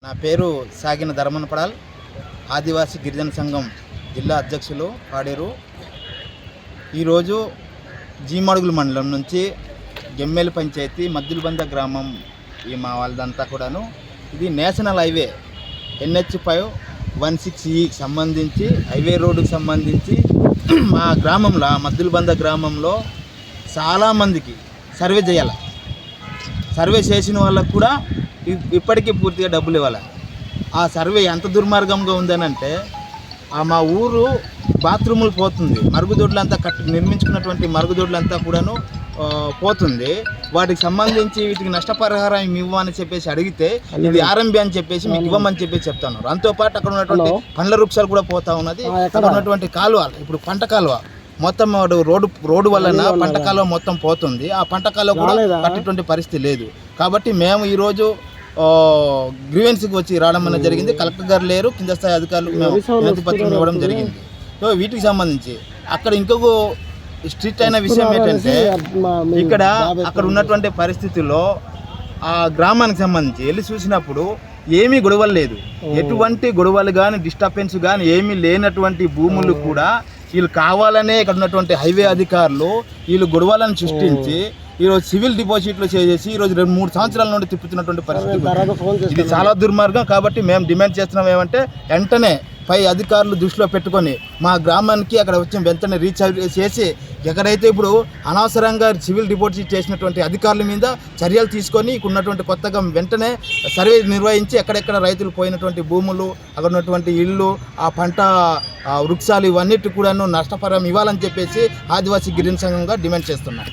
నా పేరు సాగిన ధర్మనపడాల్, ఆదివాసీ గిరిజన సంఘం జిల్లా అధ్యక్షులు పాడేరు. ఈరోజు జీమడుగుల మండలం నుంచి గెమ్మెలి పంచాయతీ మద్దులబంద గ్రామం ఈ మా వాళ్ళదంతా కూడాను. ఇది నేషనల్ హైవే NH5 16E సంబంధించి హైవే రోడ్డుకు సంబంధించి మా గ్రామంలో మద్దులబంద గ్రామంలో చాలామందికి సర్వే చేయాలి. సర్వే చేసిన వాళ్ళకు కూడా ఇప్పటికీ పూర్తిగా డబ్బులు ఇవ్వాలి. ఆ సర్వే ఎంత దుర్మార్గంగా ఉందనంటే మా ఊరు బాత్రూములు పోతుంది, మరుగుదొడ్లంతా నిర్మించుకున్నటువంటి మరుగుదొడ్లంతా కూడాను పోతుంది. వాటికి సంబంధించి వీటికి నష్టపరిహారం ఇవ్వమని చెప్పేసి అడిగితే ఇది ఆర్ఎంబి అని చెప్పేసి మీకు ఇవ్వమని చెప్పేసి చెప్తాను. దాంతోపాటు అక్కడ ఉన్నటువంటి పండ్ల వృక్షాలు కూడా పోతా ఉన్నది. అక్కడ ఉన్నటువంటి కాలువ, ఇప్పుడు పంట కాలువ మొత్తం రోడ్డు వలన పంట కాలువ మొత్తం పోతుంది. ఆ పంట కాలువ కూడా కట్టేటువంటి పరిస్థితి లేదు. కాబట్టి మేము ఈరోజు గ్రీవెన్స్కి వచ్చి రావడం అనేది జరిగింది. కలెక్టర్ గారు లేరు, కింద స్థాయి అధికారులు మేము వినతి పత్రం ఇవ్వడం జరిగింది. సో వీటికి సంబంధించి అక్కడ ఇంకొక స్ట్రిక్ట్ అయిన విషయం ఏంటంటే అక్కడ ఉన్నటువంటి పరిస్థితుల్లో ఆ గ్రామానికి సంబంధించి వెళ్ళి చూసినప్పుడు ఏమీ గొడవలు లేదు, ఎటువంటి గొడవలు కానీ డిస్టర్బెన్స్ కానీ ఏమీ లేనటువంటి భూములు కూడా వీళ్ళు కావాలనే ఇక్కడ ఉన్నటువంటి హైవే అధికారులు వీళ్ళు గొడవలను సృష్టించి ఈరోజు సివిల్ డిపాజిట్లు చేసేసి ఈరోజు 2-3 సంవత్సరాల నుండి తిప్పుతున్నటువంటి పరిస్థితి. ఇది చాలా దుర్మార్గం. కాబట్టి మేము డిమాండ్ చేస్తున్నాం ఏమంటే వెంటనే పై అధికారులు దృష్టిలో పెట్టుకొని మా గ్రామానికి అక్కడ వచ్చి వెంటనే రీచ్ చేసి ఎక్కడైతే ఇప్పుడు అనవసరంగా సివిల్ డిపాజిట్ చేసినటువంటి అధికారుల మీద చర్యలు తీసుకొని ఇక్కడ ఉన్నటువంటి కొత్తగా వెంటనే సర్వే నిర్వహించి ఎక్కడెక్కడ రైతులు పోయినటువంటి భూములు, అక్కడ ఉన్నటువంటి ఇళ్ళు, ఆ పంట వృక్షాలు ఇవన్నిటి కూడాను నష్టపరిహారం ఇవ్వాలని చెప్పేసి ఆదివాసీ గిరిజన సంఘంగా డిమాండ్ చేస్తున్నాం.